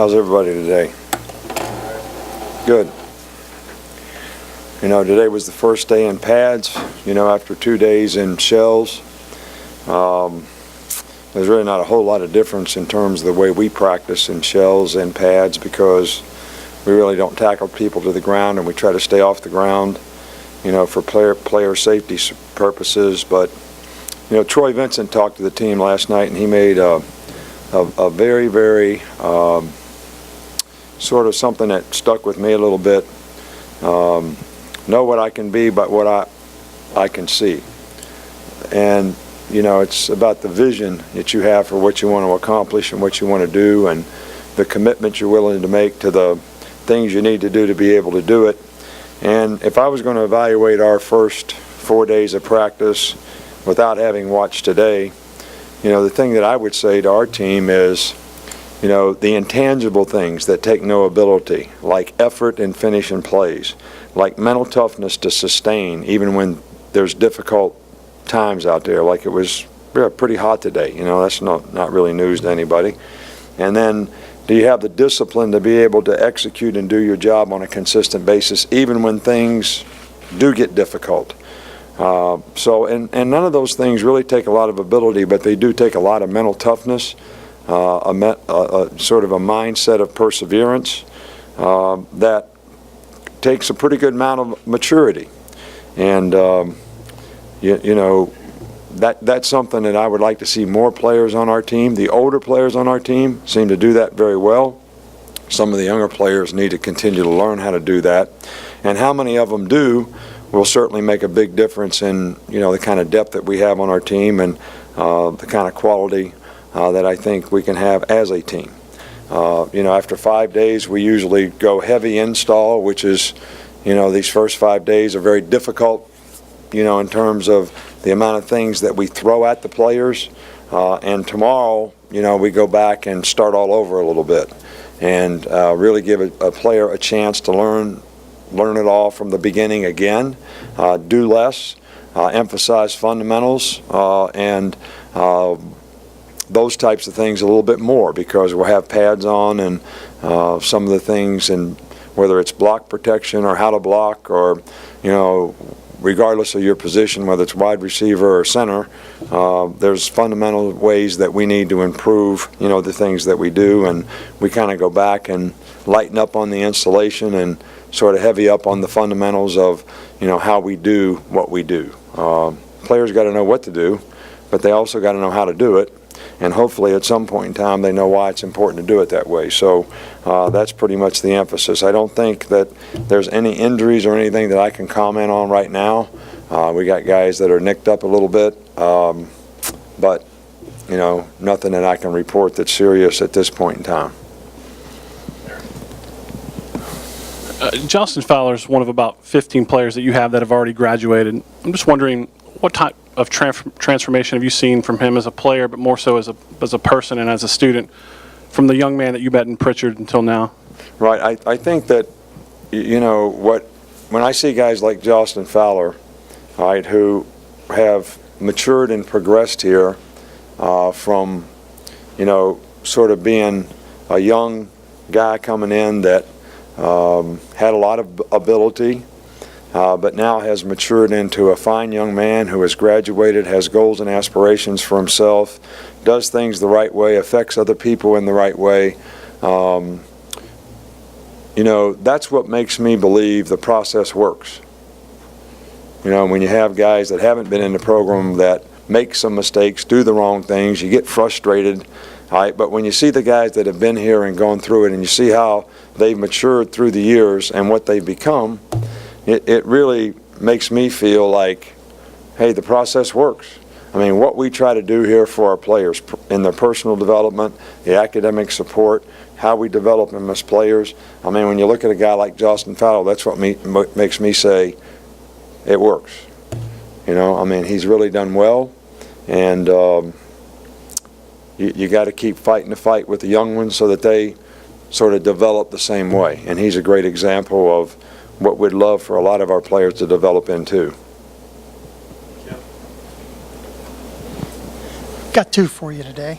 How's everybody today? Good. You know, today was the first day in pads, you know, after 2 days in shells. There's really not a whole lot of difference in terms of the way we practice in shells and pads, because we really don't tackle people to the ground and we try to stay off the ground, you know, for player safety purposes. But, you know, Troy Vincent talked to the team last night, and he made a very, very sort of something that stuck with me a little bit. Know what I can be, but what I can see. And, you know, it's about the vision that you have for what you want to accomplish and what you want to do, and the commitment you're willing to make to the things you need to do to be able to do it. And if I was going to evaluate our first 4 days of practice without having watched today, you know, the thing that I would say to our team is, you know, the intangible things that take no ability, like effort in finishing plays, like mental toughness to sustain even when there's difficult times out there, like it was pretty hot today. You know, that's not really news to anybody. And then, do you have the discipline to be able to execute and do your job on a consistent basis even when things do get difficult? And none of those things really take a lot of ability, but they do take a lot of mental toughness, a sort of a mindset of perseverance that takes a pretty good amount of maturity. And you know, that's something that I would like to see more players on our team. The older players on our team seem to do that very well. Some of the younger players need to continue to learn how to do that. And how many of them do will certainly make a big difference in, you know, the kind of depth that we have on our team and the kind of quality that I think we can have as a team. You know, after 5 days, we usually go heavy install, which is, you know, these first 5 days are very difficult, you know, in terms of the amount of things that we throw at the players. And tomorrow, you know, we go back and start all over a little bit and really give a player a chance to learn it all from the beginning again, do less, emphasize fundamentals, and those types of things a little bit more, because we'll have pads on and some of the things, and whether it's block protection or how to block, or, you know, regardless of your position, whether it's wide receiver or center, there's fundamental ways that we need to improve, you know, the things that we do. And we kind of go back and lighten up on the installation and sort of heavy up on the fundamentals of, you know, how we do what we do. Players got to know what to do, but they also got to know how to do it. And hopefully at some point in time they know why it's important to do it that way. So that's pretty much the emphasis. I don't think that there's any injuries or anything that I can comment on right now. We got guys that are nicked up a little bit, but, you know, nothing that I can report that's serious at this point in time. Justin Fowler is one of about 15 players that you have that have already graduated. I'm just wondering, what type of transformation have you seen from him as a player, but more so as a person and as a student, from the young man that you met in Pritchard until now? Right. I think that, you know, when I see guys like Justin Fowler, right, who have matured and progressed here from, you know, sort of being a young guy coming in that had a lot of ability, but now has matured into a fine young man who has graduated, has goals and aspirations for himself, does things the right way, affects other people in the right way. You know, that's what makes me believe the process works. You know, when you have guys that haven't been in the program that make some mistakes, do the wrong things, you get frustrated. Right, but when you see the guys that have been here and gone through it, and you see how they've matured through the years and what they've become, it really makes me feel like, hey, the process works. I mean, what we try to do here for our players in their personal development, the academic support, how we develop them as players. I mean, when you look at a guy like Justin Fowler, that's what makes me say it works. You know, I mean, he's really done well, and you got to keep fighting the fight with the young ones so that they sort of develop the same way. And he's a great example of what we'd love for a lot of our players to develop into. Got two for you today.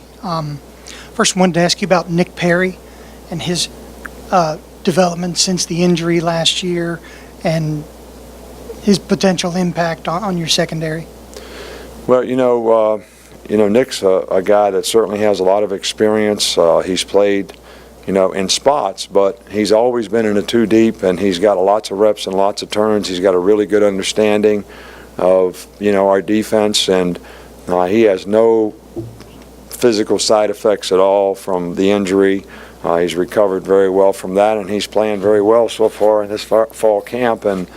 First, I wanted to ask you about Nick Perry and his development since the injury last year and his potential impact on your secondary? Well, Nick's a guy that certainly has a lot of experience. He's played, in spots, but he's always been in a two deep, and he's got lots of reps and lots of turns. He's got a really good understanding of, our defense, and he has no physical side effects at all from the injury. He's recovered very well from that, and he's playing very well so far in this fall camp. And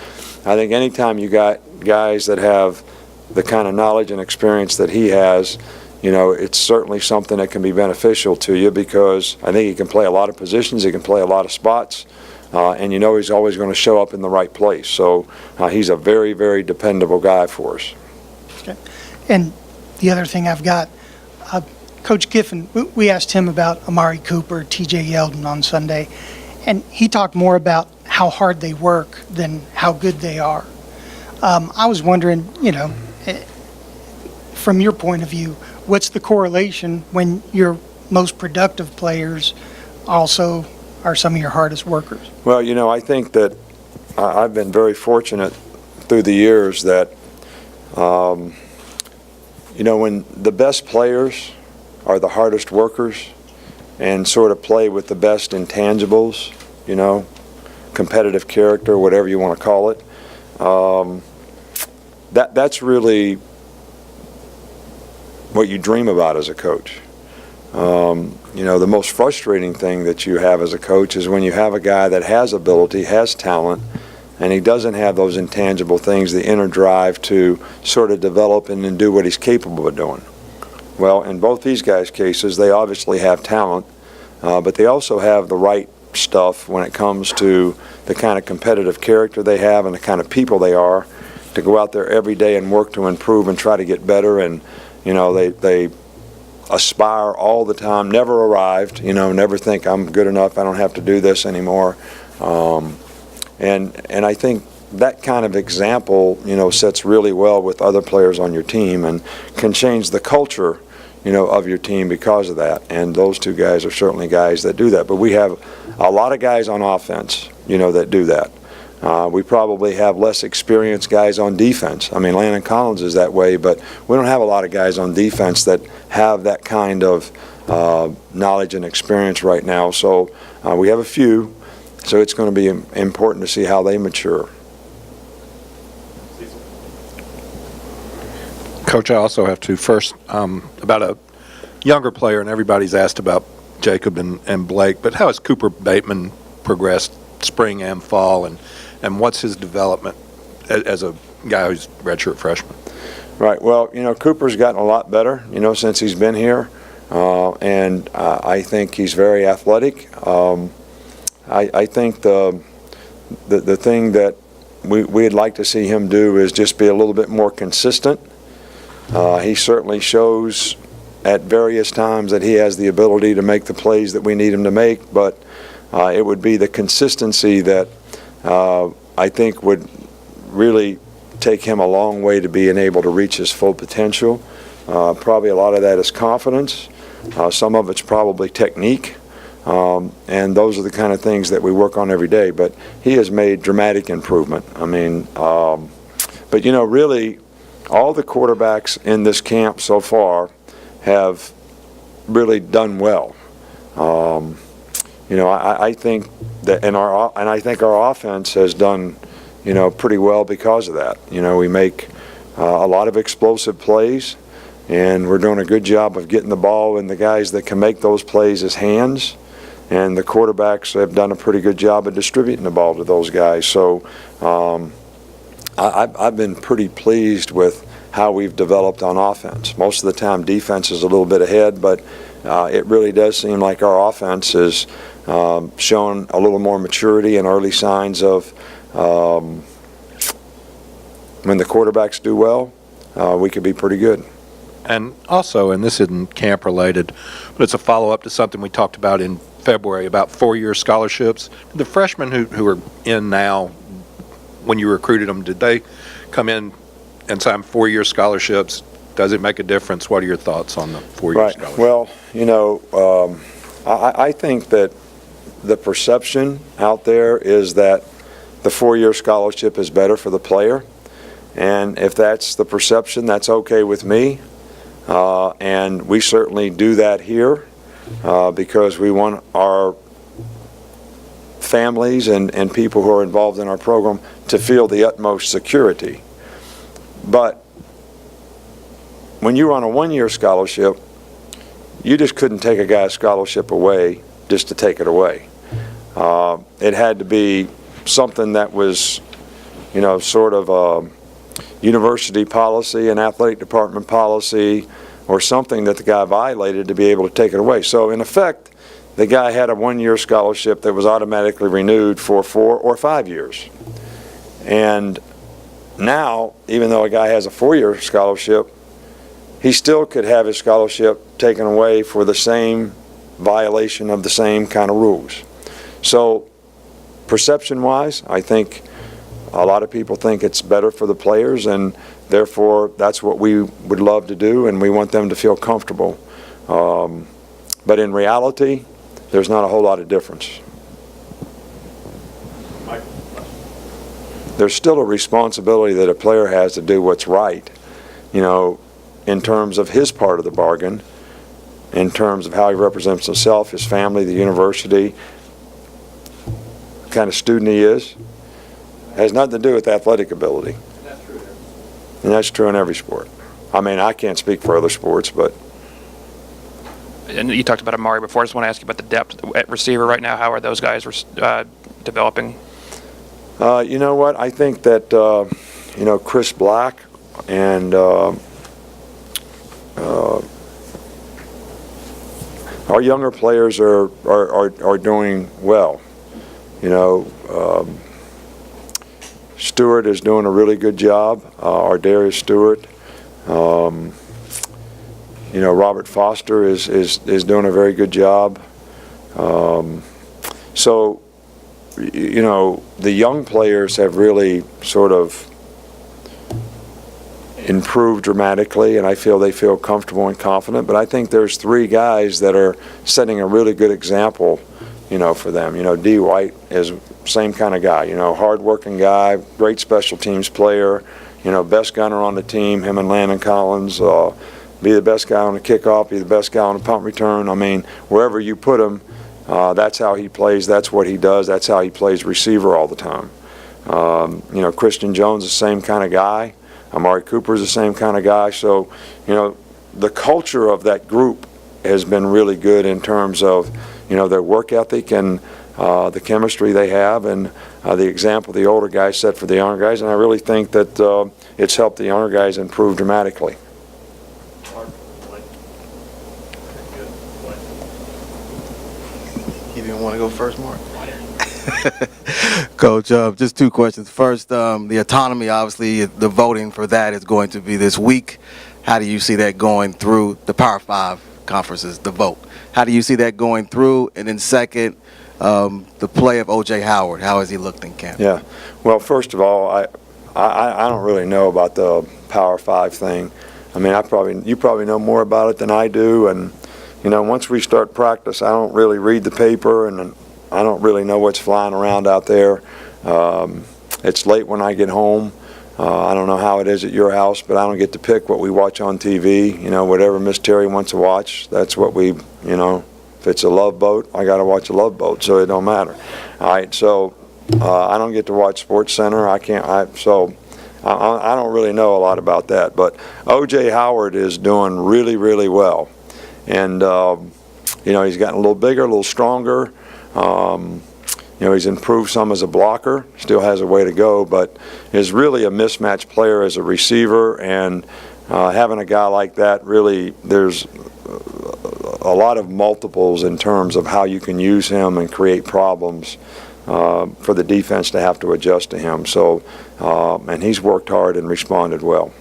I think anytime you got guys that have the kind of knowledge and experience that he has, it's certainly something that can be beneficial to you, because I think he can play a lot of positions, he can play a lot of spots, and he's always going to show up in the right place. So he's a very, very dependable guy for us. Okay. And the other thing I've got, Coach Kiffin, we asked him about Amari Cooper, TJ Yeldon on Sunday, and he talked more about how hard they work than how good they are. I was wondering, from your point of view, what's the correlation when your most productive players also are some of your hardest workers? Well, I think that I've been very fortunate through the years that, when the best players are the hardest workers and sort of play with the best intangibles, competitive character, whatever you want to call it, that's really what you dream about as a coach. The most frustrating thing that you have as a coach is when you have a guy that has ability, has talent, and he doesn't have those intangible things, the inner drive to sort of develop and do what he's capable of doing. Well, in both these guys' cases, they obviously have talent, but they also have the right stuff when it comes to the kind of competitive character they have and the kind of people they are, to go out there every day and work to improve and try to get better. And they aspire all the time, never arrived, never think I'm good enough, I don't have to do this anymore. And I think that kind of example, sets really well with other players on your team and can change the culture, of your team because of that. And those two guys are certainly guys that do that. But we have a lot of guys on offense, that do that. We probably have less experienced guys on defense. I mean, Landon Collins is that way, but we don't have a lot of guys on defense that have that kind of knowledge and experience right now. So we have a few, so it's going to be important to see how they mature. Coach, I also have to first about a younger player, and everybody's asked about Jacob and Blake, but how has Cooper Bateman progressed spring and fall, and what's his development as a guy who's redshirt freshman? Right. Well, Cooper's gotten a lot better, since he's been here, and I think he's very athletic. I think the thing that we'd like to see him do is just be a little bit more consistent. He certainly shows at various times that he has the ability to make the plays that we need him to make, but it would be the consistency that I think would really take him a long way to being able to reach his full potential. Probably a lot of that is confidence. Some of it's probably technique. And those are the kind of things that we work on every day. But he has made dramatic improvement. I mean, but really, all the quarterbacks in this camp so far have really done well. I think that I think our offense has done, pretty well because of that. We make a lot of explosive plays, and we're doing a good job of getting the ball in the guys that can make those plays' hands. And the quarterbacks have done a pretty good job of distributing the ball to those guys. So I've been pretty pleased with how we've developed on offense. Most of the time defense is a little bit ahead, but it really does seem like our offense is showing a little more maturity and early signs of when the quarterbacks do well, we could be pretty good. And also, and this isn't camp related, but it's a follow-up to something we talked about in February about four-year scholarships. The freshmen who are in now, when you recruited them, did they come in and sign four-year scholarships? Does it make a difference? What are your thoughts on the four-year scholarships? Well, I think that the perception out there is that the four-year scholarship is better for the player. And if that's the perception, that's okay with me. And we certainly do that here because we want our families and people who are involved in our program to feel the utmost security. But when you were on a one-year scholarship, you just couldn't take a guy's scholarship away just to take it away. It had to be something that was, you know, sort of a university policy, an athletic department policy, or something that the guy violated to be able to take it away. So in effect, the guy had a one-year scholarship that was automatically renewed for 4 or 5 years. And now, even though a guy has a 4-year scholarship, he still could have his scholarship taken away for the same violation of the same kind of rules. So perception-wise, I think a lot of people think it's better for the players, and therefore that's what we would love to do, and we want them to feel comfortable. But in reality, there's not a whole lot of difference. There's still a responsibility that a player has to do what's right, you know, in terms of his part of the bargain, in terms of how he represents himself, his family, the university, the kind of student he is. It has nothing to do with athletic ability. That's true. And that's true in every sport. I mean, I can't speak for other sports, but And you talked about Amari before. I just want to ask you about the depth at receiver right now. How are those guys developing? you know what? I think that, you know, Chris Black and our younger players are doing well. You know, Stewart is doing a really good job. Our Darius Stewart. You know, Robert Foster is doing a very good job. So, you know, the young players have really sort of improved dramatically, and I feel they feel comfortable and confident. But I think there's 3 guys that are setting a really good example, you know, for them. You know, D. White is same kind of guy, you know, hard-working guy, great special teams player, you know, best gunner on the team, him and Landon Collins, be the best guy on the kickoff, be the best guy on the punt return. I mean, wherever you put him, that's how he plays, that's what he does, that's how he plays receiver all the time. You know, Christian Jones is the same kind of guy. Amari Cooper is the same kind of guy. So, you know, the culture of that group has been really good in terms of, you know, their work ethic and the chemistry they have, and the example the older guys set for the younger guys. And I really think that it's helped the younger guys improve dramatically. You didn't want to go first, Mark? Coach, just 2 questions. First, the autonomy, obviously, the voting for that is going to be this week. How do you see that going through the Power 5 conferences, the vote? How do you see that going through? And then second, the play of O.J. Howard, how has he looked in camp? Yeah. Well, first of all, I don't really know about the Power 5 thing. I mean, you probably know more about it than I do, and you know, once we start practice, I don't really read the paper, and I don't really know what's flying around out there. It's late when I get home. I don't know how it is at your house, but I don't get to pick what we watch on TV. You know, whatever Miss Terry wants to watch, that's what we, you know, if it's a Love Boat, I got to watch a Love Boat, so it don't matter. All right, so I don't get to watch Sports Center. I don't really know a lot about that. But O.J. Howard is doing really, really well. And, you know, he's gotten a little bigger, a little stronger. You know, he's improved some as a blocker, still has a way to go, but is really a mismatched player as a receiver. And having a guy like that, really, there's a lot of multiples in terms of how you can use him and create problems for the defense to have to adjust to him. So, and he's worked hard and responded well.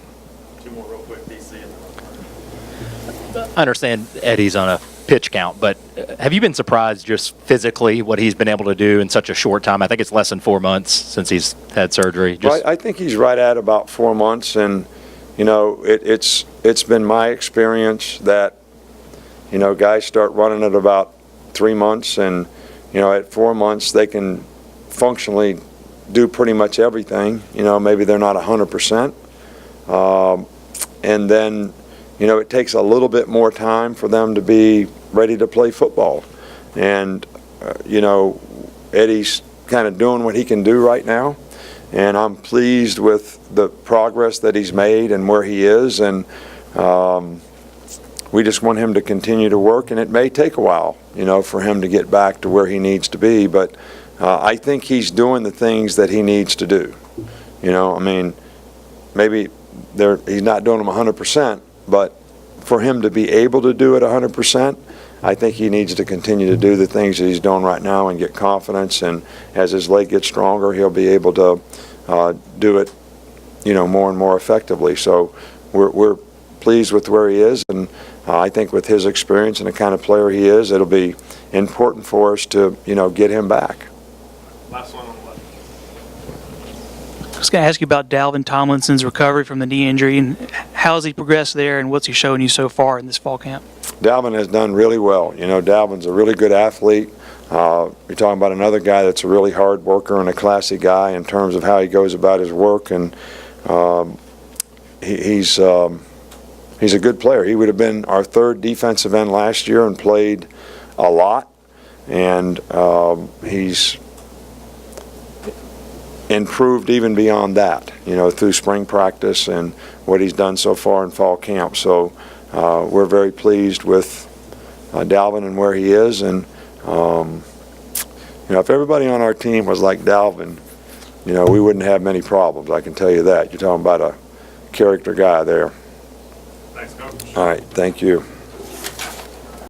I understand Eddie's on a pitch count, but have you been surprised just physically what he's been able to do in such a short time? I think it's less than 4 months since he's had surgery. Well, I think he's right at about 4 months, and you know, it's been my experience that, you know, guys start running at about 3 months, and at 4 months they can functionally do pretty much everything. Maybe they're not 100%. And then, it takes a little bit more time for them to be ready to play football. And, Eddie's kind of doing what he can do right now. And I'm pleased with the progress that he's made and where he is. And we just want him to continue to work. And it may take a while, for him to get back to where he needs to be. But I think he's doing the things that he needs to do. Maybe he's not doing them 100%, but for him to be able to do it 100%, I think he needs to continue to do the things that he's doing right now and get confidence. And as his leg gets stronger, he'll be able to do it, more and more effectively. So we're pleased with where he is, and I think with his experience and the kind of player he is, it'll be important for us to, get him back. Last one on the left. I was going to ask you about Dalvin Tomlinson's recovery from the knee injury, and how has he progressed there, and what's he showing you so far in this fall camp? Dalvin has done really well. Dalvin's a really good athlete. You're talking about another guy that's a really hard worker and a classy guy in terms of how he goes about his work, and he's a good player. He would have been our third defensive end last year and played a lot, and he's improved even beyond that, through spring practice and what he's done so far in fall camp. So we're very pleased with Dalvin and where he is. And, if everybody on our team was like Dalvin, we wouldn't have many problems. I can tell you that. You're talking about a character guy there. Thanks, Coach. All right. Thank you.